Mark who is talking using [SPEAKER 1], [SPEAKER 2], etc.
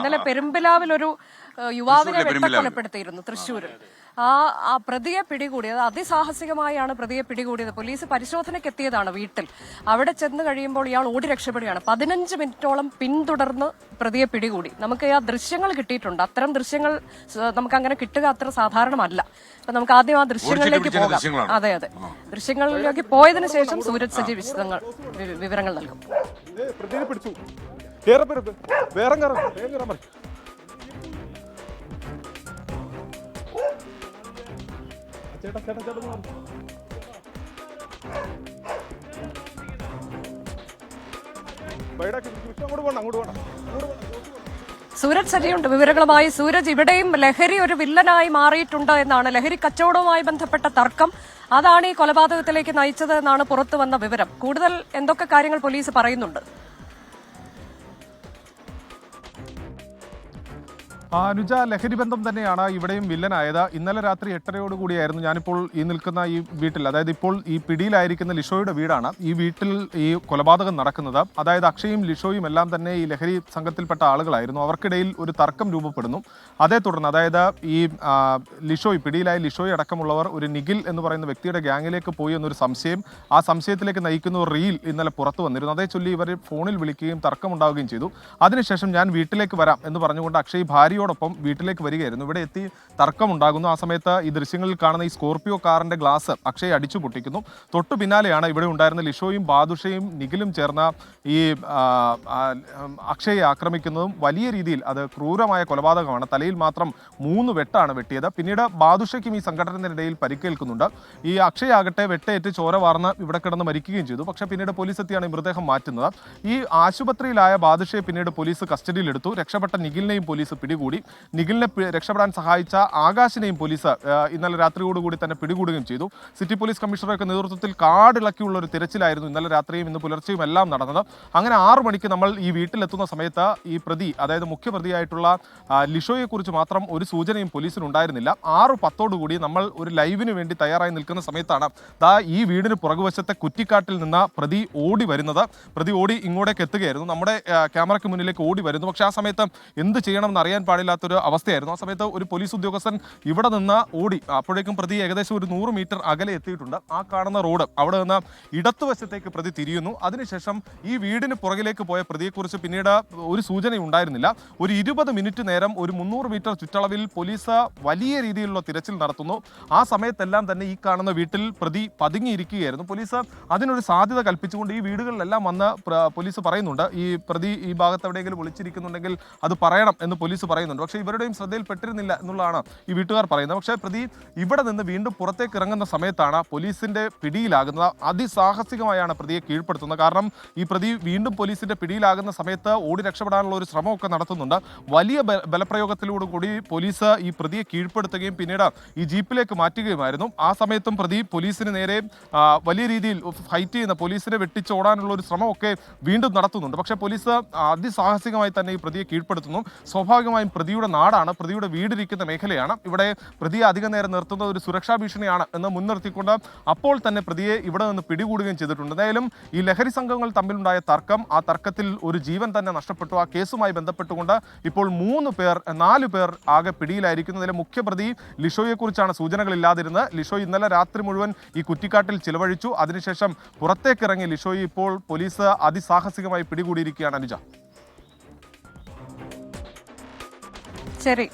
[SPEAKER 1] ഇന്നലെ പെരുമ്പിലാവിൽ ഒരു യുവാവിനെ വെട്ടക്കൊലപ്പെടുത്തിയിരുന്നു തൃശ്ശൂരിൽ. ആ പ്രതിയെ പിടികൂടിയത് അതിസാഹസികമായാണ്. പ്രതിയെ പിടികൂടിയത് പോലീസ് പരിശോധനയ്ക്ക് എത്തിയതാണ് വീട്ടിൽ. അവിടെ ചെന്ന് കഴിയുമ്പോൾ ഇയാൾ ഓടി രക്ഷപ്പെടുകയാണ്. 15 മിനിറ്റോളം പിന്തുടർന്ന് പ്രതിയെ പിടികൂടി. നമുക്ക് ആ ദൃശ്യങ്ങൾ കിട്ടിയിട്ടുണ്ട്. അത്തരം ദൃശ്യങ്ങൾ നമുക്ക് അങ്ങനെ കിട്ടുക അത്ര സാധാരണമല്ല. അപ്പൊ നമുക്ക് ആദ്യം ആ ദൃശ്യങ്ങളിലേക്ക് പോകാം. അതെ, ദൃശ്യങ്ങളിലേക്ക് പോയതിനു ശേഷം സൂരജ് സജി വിവരങ്ങൾ നൽകും. സൂരജ് സജിയുണ്ട് വിവരങ്ങളുമായി. സൂരജ്, ഇവിടെയും ലഹരി ഒരു വില്ലനായി മാറിയിട്ടുണ്ട് എന്നാണ്. ലഹരി കച്ചവടവുമായി ബന്ധപ്പെട്ട തർക്കം അതാണ് ഈ കൊലപാതകത്തിലേക്ക് നയിച്ചത് എന്നാണ് പുറത്തു വന്ന വിവരം. കൂടുതൽ എന്തൊക്കെ കാര്യങ്ങൾ പോലീസ് പറയുന്നുണ്ട്?
[SPEAKER 2] അനുജ, ലഹരി ബന്ധം തന്നെയാണ് ഇവിടെയും വില്ലനായത്. ഇന്നലെ രാത്രി 8:30 ഞാനിപ്പോൾ ഈ നിൽക്കുന്ന ഈ വീട്ടിൽ, അതായത് ഇപ്പോൾ ഈ പിടിയിലായിരിക്കുന്ന ലിഷോയുടെ വീടാണ്. ഈ വീട്ടിൽ ഈ കൊലപാതകം നടക്കുന്നത്. അതായത് അക്ഷയും ലിഷോയും എല്ലാം തന്നെ ഈ ലഹരി സംഘത്തിൽപ്പെട്ട ആളുകളായിരുന്നു. അവർക്കിടയിൽ ഒരു തർക്കം രൂപപ്പെടുന്നു. അതേ തുടർന്ന് അതായത് ഈ പിടിയിലായ ലിഷോയ് അടക്കമുള്ളവർ ഒരു നിഖിൽ എന്ന് പറയുന്ന വ്യക്തിയുടെ ഗ്യാങ്ങിലേക്ക് പോയി എന്നൊരു സംശയം, ആ സംശയത്തിലേക്ക് നയിക്കുന്ന ഒരു റീൽ ഇന്നലെ പുറത്തു വന്നിരുന്നു. അതേ ചൊല്ലി ഇവർ ഫോണിൽ വിളിക്കുകയും തർക്കമുണ്ടാവുകയും ചെയ്തു. അതിനുശേഷം ഞാൻ വീട്ടിലേക്ക് വരാം എന്ന് പറഞ്ഞുകൊണ്ട് അക്ഷയ് ഭാര്യയോടൊപ്പം വീട്ടിലേക്ക് വരികയായിരുന്നു. ഇവിടെ എത്തി തർക്കമുണ്ടാകുന്നു. ആ സമയത്ത് ഈ ദൃശ്യങ്ങളിൽ കാണുന്ന ഈ സ്കോർപിയോ കാറിന്റെ ഗ്ലാസ് അക്ഷയ് അടിച്ചു പൊട്ടിക്കുന്നു. തൊട്ടു പിന്നാലെയാണ് ഇവിടെ ഉണ്ടായിരുന്ന ലിഷോയും ബാദുഷയും നിഖിലും ചേർന്ന ഈ അക്ഷയെ ആക്രമിക്കുന്നതും. വലിയ രീതിയിൽ അത് ക്രൂരമായ കൊലപാതകമാണ്. തലയിൽ മാത്രം 3 വെട്ടാണ് വെട്ടിയത്. പിന്നീട് ബാദുഷയ്ക്കും ഈ സംഘടനത്തിനിടയിൽ പരിക്കേൽക്കുന്നുണ്ട്. ഈ അക്ഷയ് ആകട്ടെ വെട്ടേറ്റ് ചോര വാർന്ന് ഇവിടെ കിടന്ന് മരിക്കുകയും ചെയ്തു. പക്ഷേ പിന്നീട് പോലീസ് എത്തിയാണ് ഈ മൃതദേഹം മാറ്റുന്നത്. ഈ ആശുപത്രിയിലായ ബാദുഷയെ പിന്നീട് പോലീസ് കസ്റ്റഡിയിലെടുത്തു. രക്ഷപ്പെട്ട നിഖിലിനെയും പോലീസ് പിടികൂടി. നിഖിലിനെ രക്ഷപ്പെടാൻ സഹായിച്ച ആകാശിനെയും പോലീസ് ഇന്നലെ രാത്രിയോടുകൂടി തന്നെ പിടികൂടുകയും ചെയ്തു. സിറ്റി പോലീസ് കമ്മീഷണറുടെ നേതൃത്വത്തിൽ കാടിളക്കിയുള്ള ഒരു തിരച്ചിലായിരുന്നു ഇന്നലെ രാത്രിയും ഇന്ന് പുലർച്ചെയും എല്ലാം നടന്നത്. അങ്ങനെ 6 മണിക്ക് നമ്മൾ ഈ വീട്ടിലെത്തുന്ന സമയത്ത് ഈ പ്രതി, അതായത് മുഖ്യപ്രതിയായിട്ടുള്ള ലിഷോയെക്കുറിച്ച് മാത്രം ഒരു സൂചനയും പോലീസിനുണ്ടായിരുന്നില്ല. 6:10 നമ്മൾ ഒരു ലൈവിന് വേണ്ടി തയ്യാറായി നിൽക്കുന്ന സമയത്താണ് ഈ വീടിന് പുറകുവശത്തെ കുറ്റിക്കാട്ടിൽ നിന്ന് പ്രതി ഓടി വരുന്നത്. പ്രതി ഓടി ഇങ്ങോട്ടേക്ക് എത്തുകയായിരുന്നു. നമ്മുടെ ക്യാമറയ്ക്ക് മുന്നിലേക്ക് ഓടി വരുന്നു. പക്ഷേ ആ സമയത്ത് എന്ത് ചെയ്യണമെന്ന് അറിയാൻ പാടില്ലാത്തൊരു അവസ്ഥയായിരുന്നു. ആ സമയത്ത് ഒരു പോലീസ് ഉദ്യോഗസ്ഥൻ ഇവിടെ നിന്ന് ഓടി. അപ്പോഴേക്കും പ്രതി ഏകദേശം ഒരു 100 മീറ്റർ അകലെ എത്തിയിട്ടുണ്ട്. ആ കാണുന്ന റോഡ് അവിടെ നിന്ന് ഇടത്തുവശത്തേക്ക് പ്രതി തിരിയുന്നു. അതിനുശേഷം ഈ വീടിന് പുറകിലേക്ക് പോയ പ്രതിയെക്കുറിച്ച് പിന്നീട് ഒരു സൂചന ഉണ്ടായിരുന്നില്ല. ഒരു 20 മിനിറ്റ് നേരം ഒരു 300 മീറ്റർ ചുറ്റളവിൽ പോലീസ് വലിയ രീതിയിലുള്ള തിരച്ചിൽ നടത്തുന്നു. ആ സമയത്തെല്ലാം തന്നെ ഈ കാണുന്ന വീട്ടിൽ പ്രതി പതുങ്ങിയിരിക്കുകയായിരുന്നു. പോലീസ് അതിനൊരു സാധ്യത കൽപ്പിച്ചുകൊണ്ട് ഈ വീടുകളിലെല്ലാം വന്ന് പോലീസ് പറയുന്നുണ്ട്, ഈ പ്രതി ഈ ഭാഗത്ത് എവിടെയെങ്കിലും ഒളിച്ചിരിക്കുന്നുണ്ടെങ്കിൽ അത് പറയണം എന്ന് പോലീസ് പറയുന്നുണ്ട്. പക്ഷേ ഇവരുടെയും ശ്രദ്ധയിൽപ്പെട്ടിരുന്നില്ല എന്നുള്ളതാണ് ഈ വീട്ടുകാർ പറയുന്നത്. പക്ഷേ പ്രതി ഇവിടെ നിന്ന് വീണ്ടും പുറത്തേക്ക് ഇറങ്ങുന്ന സമയത്താണ് പോലീസിന്റെ പിടിയിലാകുന്നത്. അതിസാഹസികമായാണ് പ്രതിയെ കീഴ്പ്പെടുത്തുന്നത്. കാരണം ഈ പ്രതി വീണ്ടും പോലീസിന്റെ പിടിയിലാകുന്ന സമയത്ത് ഓടി രക്ഷപ്പെടാനുള്ള ഒരു ശ്രമമൊക്കെ നടത്തുന്നുണ്ട്. വലിയ ബലപ്രയോഗത്തിലൂടെ കൂടി പോലീസ് ഈ പ്രതിയെ കീഴ്പ്പെടുത്തുകയും പിന്നീട് ഈ ജീപ്പിലേക്ക് മാറ്റുകയുമായിരുന്നു. ആ സമയത്തും പ്രതി പോലീസിന് നേരെ വലിയ രീതിയിൽ ഫൈറ്റ് ചെയ്യുന്ന, പോലീസിനെ വെട്ടിച്ചോടാനുള്ള ഒരു ശ്രമമൊക്കെ വീണ്ടും നടത്തുന്നുണ്ട്. പക്ഷേ പോലീസ് അതിസാഹസികമായി തന്നെ ഈ പ്രതിയെ കീഴ്പ്പെടുത്തുന്നു. സ്വാഭാവികമായും പ്രതിയുടെ നാടാണ്, പ്രതിയുടെ വീടിരിക്കുന്ന മേഖലയാണ്. ഇവിടെ പ്രതിയെ അധികം നേരം നിർത്തുന്നത് ഒരു സുരക്ഷാ ഭീഷണിയാണ് എന്ന് മുൻനിർത്തിക്കൊണ്ട് അപ്പോൾ തന്നെ പ്രതിയെ ഇവിടെ നിന്ന് പിടികൂടുകയും ചെയ്തിട്ടുണ്ട്. എന്തായാലും ഈ ലഹരി സംഘങ്ങൾ തമ്മിലുണ്ടായ തർക്കം, ആ തർക്കത്തിൽ ഒരു ജീവൻ തന്നെ നഷ്ടപ്പെട്ടു. ആ കേസുമായി ബന്ധപ്പെട്ടുകൊണ്ട് ഇപ്പോൾ 4 പേർ ആകെ പിടിയിലായിരിക്കുന്നതിലെ മുഖ്യപ്രതി ലിഷോയെക്കുറിച്ചാണ് സൂചനകളില്ലാതിരുന്നത്. ലിഷോ ഇന്നലെ രാത്രി മുഴുവൻ ഈ കുറ്റിക്കാട്ടിൽ ചിലവഴിച്ചു. അതിനുശേഷം പുറത്തേക്കിറങ്ങിയ ലിഷോയെ ഇപ്പോൾ പോലീസ് അതിസാഹസികമായി പിടികൂടിയിരിക്കുകയാണ്. അനുജ,
[SPEAKER 1] ശരി.